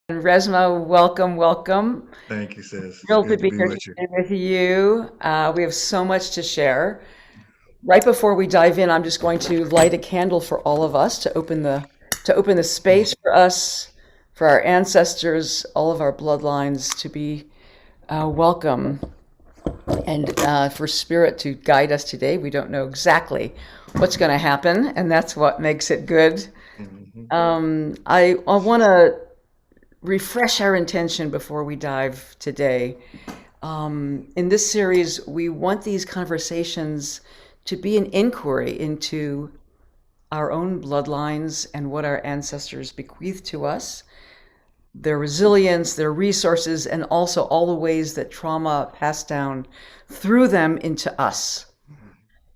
Resmaa, welcome, welcome. Thank you, sis. It's Thrilled to good to be be here with you. today with you. We have so much to share. Right before we dive in, I'm just going to light a candle for all of us to open the space for us, for our ancestors, all of our bloodlines to be welcome, and for Spirit to guide us today. We don't know exactly what's going to happen, and that's what makes it good. Hmm. I want to refresh our intention before we dive today. In this series, we want these conversations to be an inquiry into our own bloodlines and what our ancestors bequeathed to us, their resilience, their resources, and also all the ways that trauma passed down through them into us.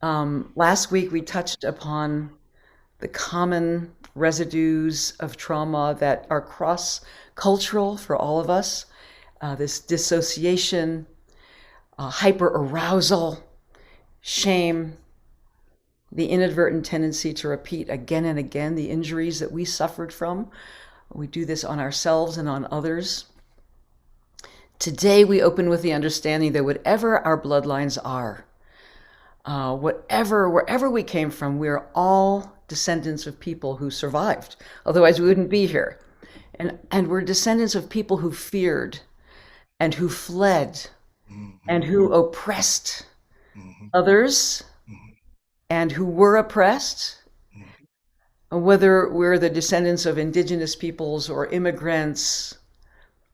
Last week, we touched upon the common residues of trauma that are cross cultural for all of us, this dissociation, hyper arousal, shame, the inadvertent tendency to repeat again and again the injuries that we suffered from. We do this on ourselves and on others. Today, we open with the understanding that whatever our bloodlines are, wherever we came from, we're all descendants of people who survived. Otherwise, we wouldn't be here. And we're descendants of people who feared and who fled and Hmm. who oppressed Hmm. others and who were oppressed, Hmm. whether we're the descendants of indigenous peoples or immigrants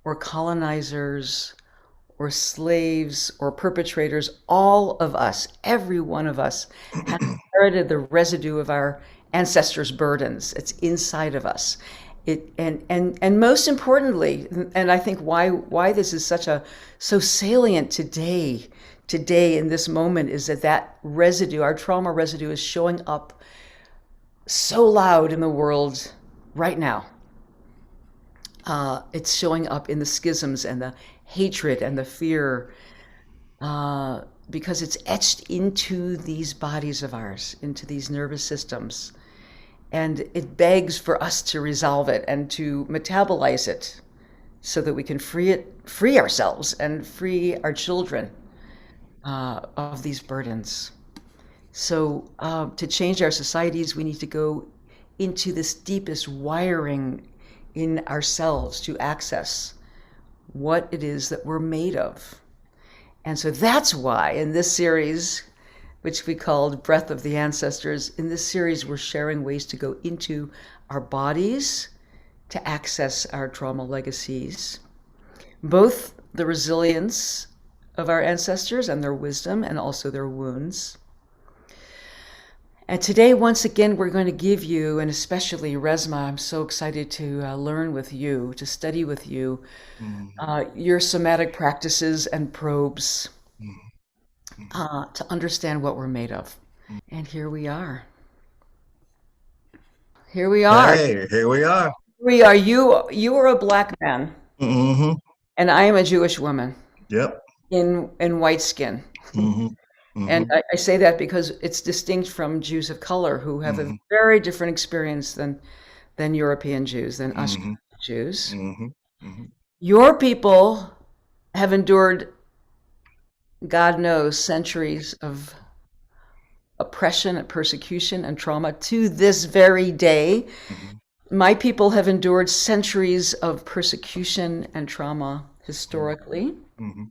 or colonizers or slaves or perpetrators, all of us, every one of us, has inherited the residue of our ancestors' burdens. It's inside of us. And most importantly, and I think why this is so salient today in this moment is that residue, our trauma residue, is showing up so loud in the world right now. It's showing up in the schisms and the hatred and the fear, because it's etched into these bodies of ours, into these nervous systems. And it begs for us to resolve it and to metabolize it so that we can free ourselves and free our children of these burdens. So, to change our societies, we need to go into this deepest wiring in ourselves to access what it is that we're made of. And so that's why in this series, which we called Breath of the Ancestors, in this series, we're sharing ways to go into our bodies to access our trauma legacies, both the resilience of our ancestors and their wisdom, and also their wounds. And today, once again, we're going to give you, and especially Resmaa, I'm so excited to learn with you, to study with you, Hmm. your somatic practices and probes, Hmm. to understand what we're made of. And here we are. Here we are. Hey, here we are. We are. You are a black man, Hmm. and I am a Jewish woman Yep. in white skin. Hmm. And Hmm. I say that because it's distinct from Jews of color who have a Hmm. very different experience than European Jews, than Hmm. Ashkenazi Jews. Hmm. Hmm. Your people have endured, God knows, centuries of oppression and persecution and trauma to this very day. Hmm. My people have endured centuries of persecution and trauma historically, Hmm.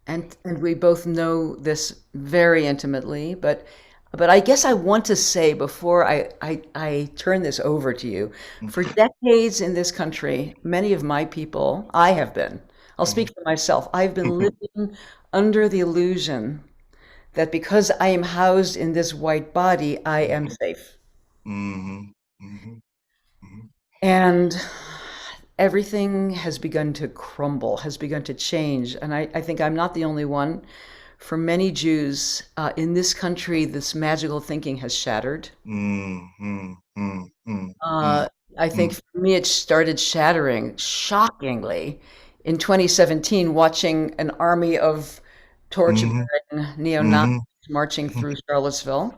and we both know this very intimately. But I guess I want to say before I turn this over to you, for decades in this country, many of my people, I'll speak for myself, I've been living under the illusion that because I am housed in this white body, I am safe. Hmm. Hmm. And everything has begun to crumble, has begun to change. And I think I'm not the only one. For many Jews in this country, this magical thinking has shattered. Hmm. Hmm. Hmm. Hmm. Uh, I think for me, it started shattering shockingly in 2017, watching an army of Hmm. torch-bearing neo-Nazis Hmm. marching through Charlottesville.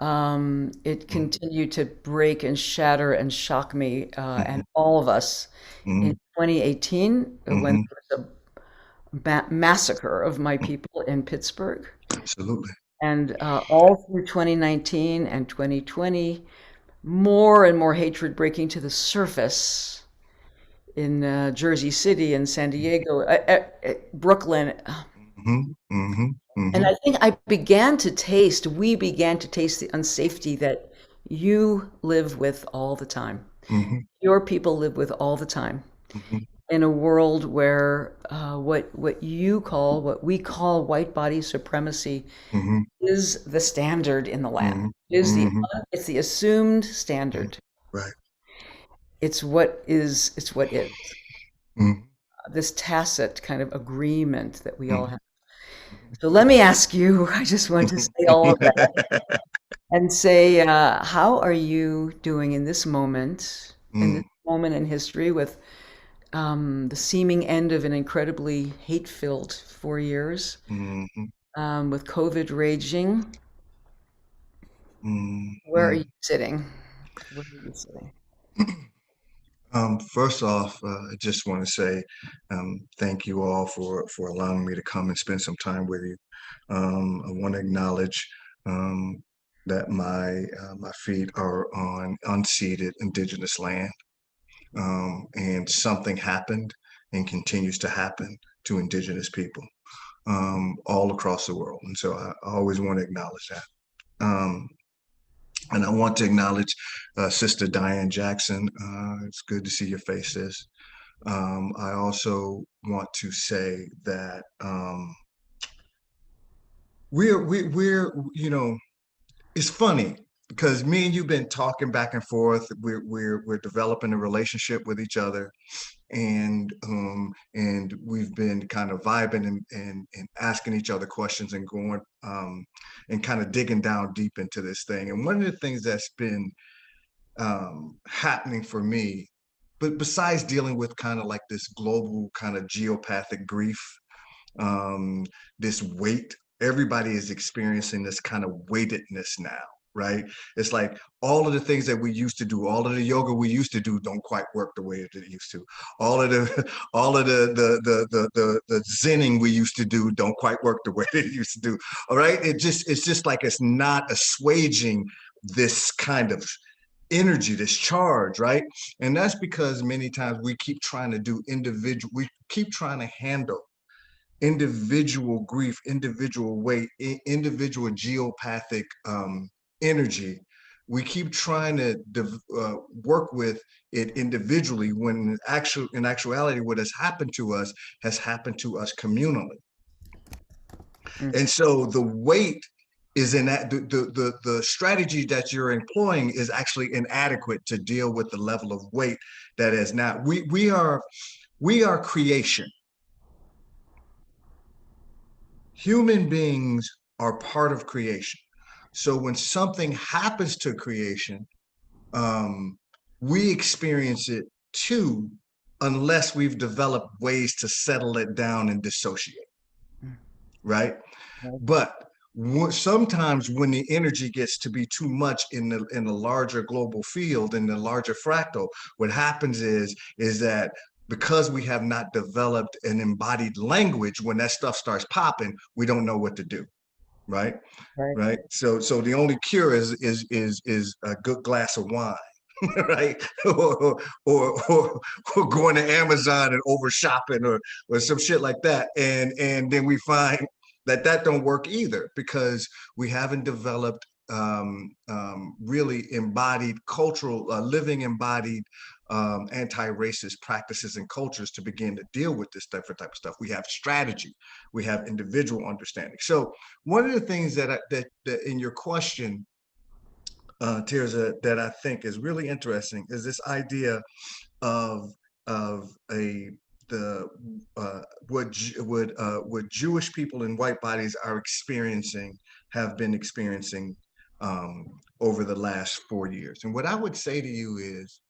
It continued to break and shatter and shock me Mhm. and all of us in Mhm. 2018 when Mhm. there was a massacre of my people in Pittsburgh. Absolutely. And all through 2019 and 2020, more and more hatred breaking to the surface in Jersey City and San Diego, Brooklyn. Mhm. Mhm. And Mhm. I think we began to taste the unsafety that you live with all the time. Mhm. Your people live with all the time Mhm. in a world where what we call white body supremacy Mhm. is the standard in the land. Mhm. Is the Mhm. it's the assumed Mhm. standard. Right. It's what is Mhm. this tacit kind of agreement that we all Mhm. have. So let me ask you, I just want to say all of that and say, how are you doing in this Mhm. moment in history with the seeming end of an incredibly hate-filled 4 years, Mhm. with COVID raging? Where are you Mhm. sitting? Where are you sitting? First off, I just want to say thank you all for allowing me to come and spend some time with you. I want to acknowledge um, that my feet are on unceded indigenous land, and something happened and continues to happen to indigenous people all across the world, and so I always want to acknowledge that. Um, and I want to acknowledge Sister Diane Jackson. It's good to see your face, sis. I also want to say that we're it's funny because me and you've been talking back and forth. We're developing a relationship with each other, and we've been kind of vibing and asking each other questions and going and kind of digging down deep into this thing. And one of the things that's been happening for me, but besides dealing with kind of like this global kind of geopathic grief, um, this weight. Everybody is experiencing this kind of weightedness now, right? It's like all of the things that we used to do, all of the yoga we used to do don't quite work the way that it used to. All of the all of the zenning we used to do don't quite work the way that it used to do. All right. It's just like it's not assuaging this kind of energy, this charge, right? And that's because many times we keep trying to handle individual grief, individual weight, individual geopathic energy. We keep trying to work with it individually when in actuality, what has happened to us communally. Mm, And so the weight is in that the strategy that you're employing is actually inadequate to deal with the level of weight that is now. We are creation. Human beings are part of creation. So when something happens to creation, um, we experience it too, unless we've developed ways to settle it down and dissociate, mm, right? right, But sometimes when the energy gets to be too much in the larger global field, in the larger fractal, what happens is that because we have not developed an embodied language, when that stuff starts popping, we don't know what to do, right? right. Right. So the only cure is a good glass of wine, right? Or going to Amazon and over shopping or some shit like that. And then we find that don't work either because we haven't developed really embodied cultural, living embodied anti-racist practices and cultures to begin to deal with this different type of stuff. We have strategy, we have individual understanding. So one of the things that in your question, Tirzah, that I think is really interesting is this idea of a the what Jewish people in white bodies are experiencing, have been experiencing um, over the last 4 years. And what I would say to you is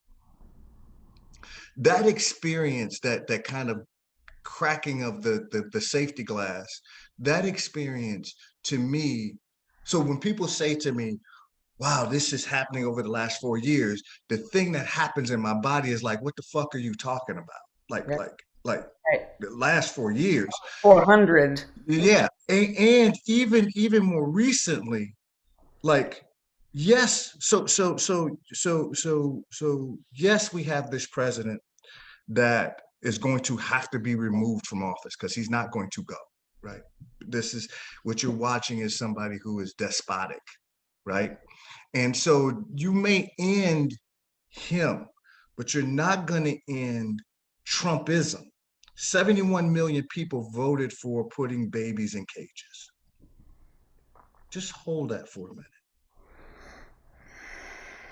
that experience, that kind of cracking of the safety glass, that experience to me. So when people say to me, wow, this is happening over the last 4 years. The thing that happens in my body is like, what the fuck are you talking about? Like, Right. like, like Right. the last 4 years. 400. Yeah. And even more recently, like, yes, yes, we have this president that is going to have to be removed from office because he's not going to go, right? This is what you're watching is somebody who is despotic, right? And so you may end him, but you're not going to end Trumpism. 71 million people voted for putting babies in cages. Just hold that for a minute.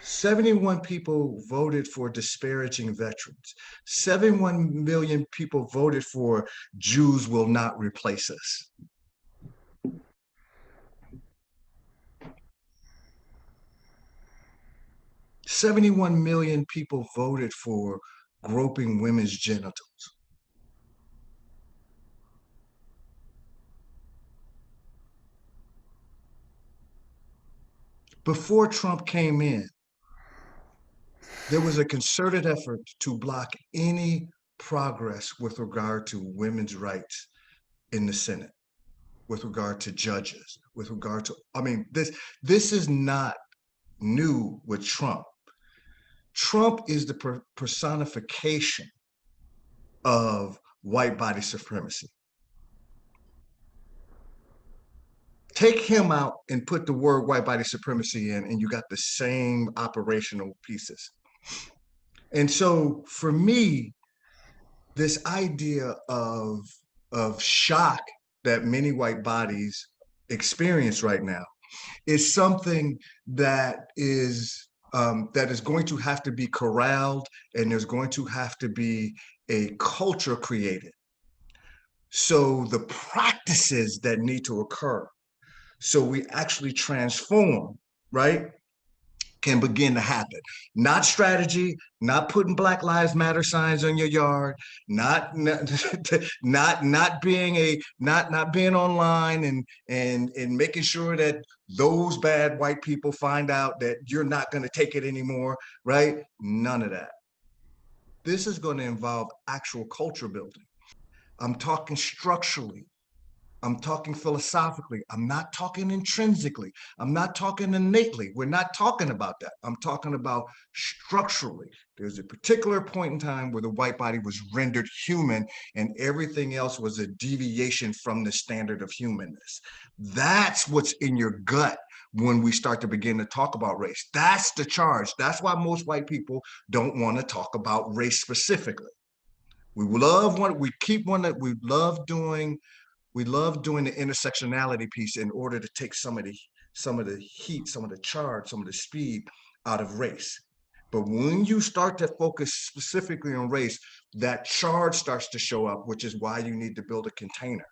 71 people voted for disparaging veterans. 71 million people voted for Jews will not replace us. "71 million people voted for groping women's genitals." Before Trump came in, there was a concerted effort to block any progress with regard to women's rights in the Senate, with regard to judges, with regard to, I mean, this is not new with Trump. Trump is the personification of white body supremacy. Take him out and put the word white body supremacy in, and you got the same operational pieces. And so for me, this idea of shock that many white bodies experience right now is something that is going to have to be corralled, and there's going to have to be a culture created. So the practices that need to occur, so we actually transform, right, can begin to happen. Not strategy, not putting Black Lives Matter signs on your yard, not being online and making sure that those bad white people find out that you're not going to take it anymore, right? None of that. This is going to involve actual culture building. I'm talking structurally. I'm talking philosophically. I'm not talking intrinsically. I'm not talking innately. We're not talking about that. I'm talking about structurally. There's a particular point in time where the white body was rendered human and everything else was a deviation from the standard of humanness. That's what's in your gut when we start to begin to talk about race. That's the charge. That's why most white people don't want to talk about race specifically. We love one, we keep one that we love doing the intersectionality piece in order to take some of the heat, some of the charge, some of the speed out of race. But when you start to focus specifically on race, that charge starts to show up, which is why you need to build a container.